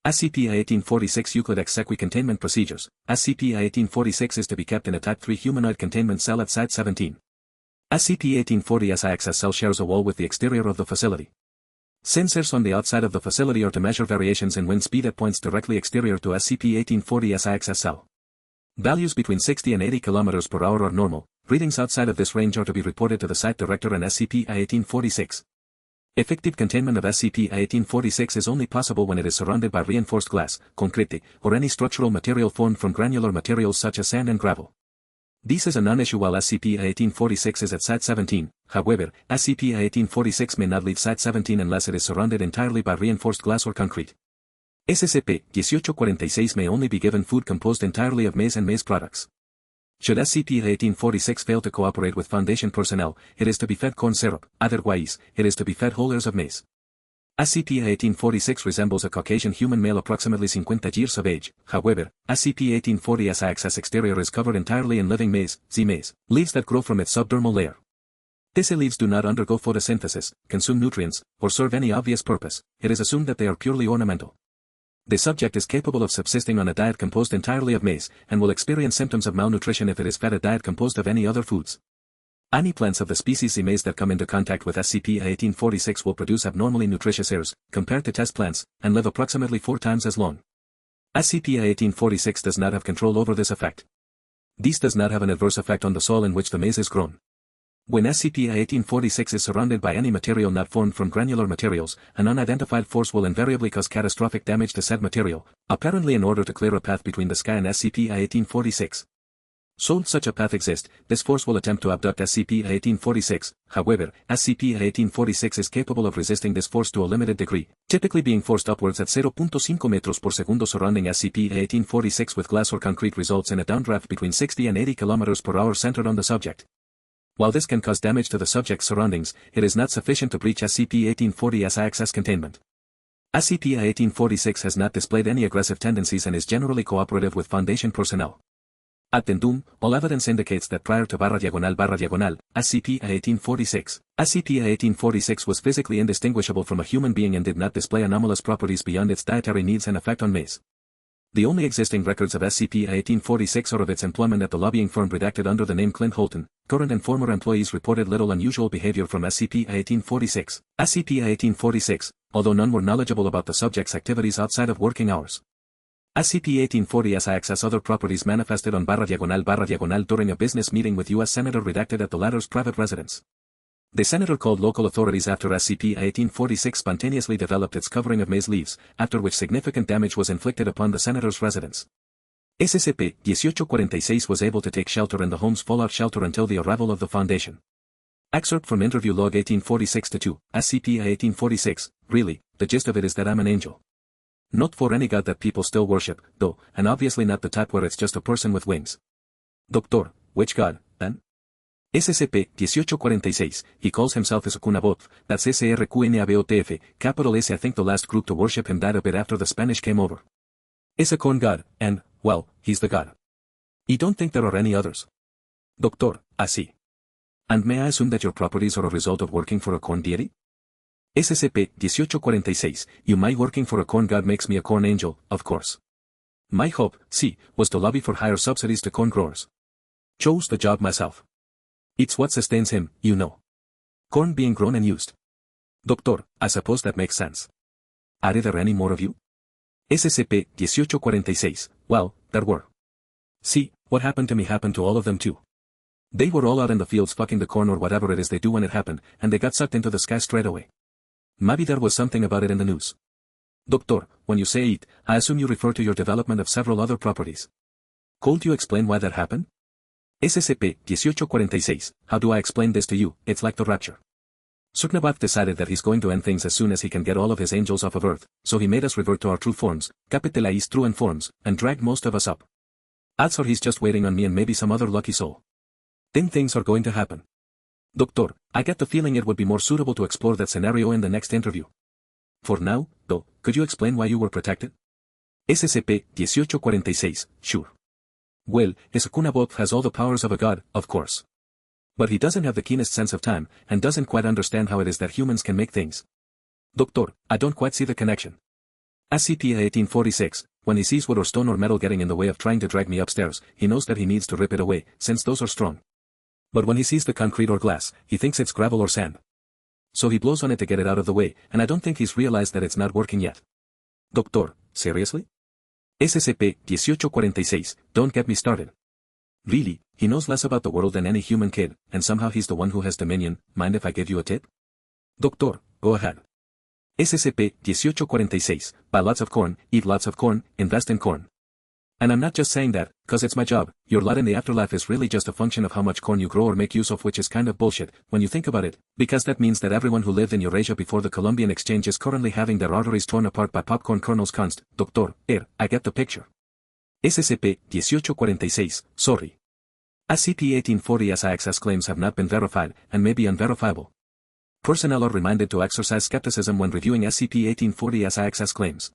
SCP-1846 Euclid Exequi Containment Procedures. SCP-1846 is to be kept in a Type 3 humanoid containment cell at Site 17. SCP-1840's access cell shares a wall with the exterior of the facility. Sensors on the outside of the facility are to measure variations in wind speed at points directly exterior to SCP-1840's access cell. Values between 60 and 80 km per hour are normal. Readings outside of this range are to be reported to the site director and SCP-1846. Effective containment of SCP-1846 is only possible when it is surrounded by reinforced glass, concrete, or any structural material formed from granular materials such as sand and gravel. This is a non-issue while SCP-1846 is at Site 17, however, SCP-1846 may not leave Site 17 unless it is surrounded entirely by reinforced glass or concrete. SCP-1846 may only be given food composed entirely of maize and maize products. Should SCP-1846 fail to cooperate with Foundation personnel, it is to be fed corn syrup, otherwise, it is to be fed whole ears of maize. SCP-1846 resembles a Caucasian human male approximately 50 years of age, however, SCP-1840's access exterior is covered entirely in living maize, Z-maize, leaves that grow from its subdermal layer. These leaves do not undergo photosynthesis, consume nutrients, or serve any obvious purpose. It is assumed that they are purely ornamental. The subject is capable of subsisting on a diet composed entirely of maize, and will experience symptoms of malnutrition if it is fed a diet composed of any other foods. Any plants of the species maize that come into contact with SCP-1846 will produce abnormally nutritious hairs, compared to test plants, and live approximately 4 times as long. SCP-1846 does not have control over this effect. This does not have an adverse effect on the soil in which the maize is grown. When SCP-1846 is surrounded by any material not formed from granular materials, an unidentified force will invariably cause catastrophic damage to said material, apparently in order to clear a path between the sky and SCP-1846. Should such a path exist, this force will attempt to abduct SCP-1846, however, SCP-1846 is capable of resisting this force to a limited degree, typically being forced upwards at 0.5 meters per segundo. Surrounding SCP-1846 with glass or concrete results in a downdraft between 60 and 80 km per hour centered on the subject. While this can cause damage to the subject's surroundings, it is not sufficient to breach SCP-1840's access containment. SCP-1846 has not displayed any aggressive tendencies and is generally cooperative with Foundation personnel. Addendum, all evidence indicates that prior to SCP-1846 was physically indistinguishable from a human being and did not display anomalous properties beyond its dietary needs and effect on maize. The only existing records of SCP-1846 are of its employment at the lobbying firm redacted under the name Clint Holton. Current and former employees reported little unusual behavior from SCP-1846. SCP-1846, although none were knowledgeable about the subject's activities outside of working hours. SCP-1840's access other properties manifested on // during a business meeting with U.S. Senator redacted at the latter's private residence. The senator called local authorities after SCP-1846 spontaneously developed its covering of maize leaves, after which significant damage was inflicted upon the senator's residence. SCP-1846 was able to take shelter in the home's fallout shelter until the arrival of the Foundation. Excerpt from Interview Log 1846-2, SCP-1846, really, the gist of it is that I'm an angel. Not for any god that people still worship, though, and obviously not the type where it's just a person with wings. Doctor, which god, then? SCP-1846, he calls himself Escunabot, that's SRQNABOTF, capital S. I think the last group to worship him died a bit after the Spanish came over. Is a corn god, and, well, he's the god. You don't think there are any others? Doctor, I see. And may I assume that your properties are a result of working for a corn deity? SCP-1846, my working for a corn god makes me a corn angel, of course. My hope, was to lobby for higher subsidies to corn growers. Chose the job myself. It's what sustains him, you know. Corn being grown and used. Doctor, I suppose that makes sense. Are there any more of you? SCP-1846, well, there were. See, what happened to me happened to all of them too. They were all out in the fields fucking the corn or whatever it is they do when it happened, and they got sucked into the sky straight away. Maybe there was something about it in the news. Doctor, when you say it, I assume you refer to your development of several other properties. Could you explain why that happened? SCP-1846, how do I explain this to you? It's like the rapture. Suknabath decided that he's going to end things as soon as he can get all of his angels off of Earth, so he made us revert to our true forms, capitalize true forms, and dragged most of us up. Odds are he's just waiting on me and maybe some other lucky soul. Then things are going to happen. Doctor, I get the feeling it would be more suitable to explore that scenario in the next interview. For now, though, could you explain why you were protected? SCP-1846, sure. Well, Escunabot has all the powers of a god, of course. But he doesn't have the keenest sense of time, and doesn't quite understand how it is that humans can make things. Doctor, I don't quite see the connection. SCP-1846, when he sees wood or stone or metal getting in the way of trying to drag me upstairs, he knows that he needs to rip it away, since those are strong. But when he sees the concrete or glass, he thinks it's gravel or sand. So he blows on it to get it out of the way, and I don't think he's realized that it's not working yet. Doctor, seriously? SCP-1846, don't get me started. Really, he knows less about the world than any human kid, and somehow he's the one who has dominion. Mind if I give you a tip? Doctor, go ahead. SCP-1846, buy lots of corn, eat lots of corn, invest in corn. And I'm not just saying that, cause it's my job. Your lot in the afterlife is really just a function of how much corn you grow or make use of, which is kind of bullshit, when you think about it, because that means that everyone who lived in Eurasia before the Columbian Exchange is currently having their arteries torn apart by popcorn kernels. Doctor, I get the picture. SCP-1846, sorry. SCP-1840-SIX's claims have not been verified, and may be unverifiable. Personnel are reminded to exercise skepticism when reviewing SCP-1840-SIX's claims.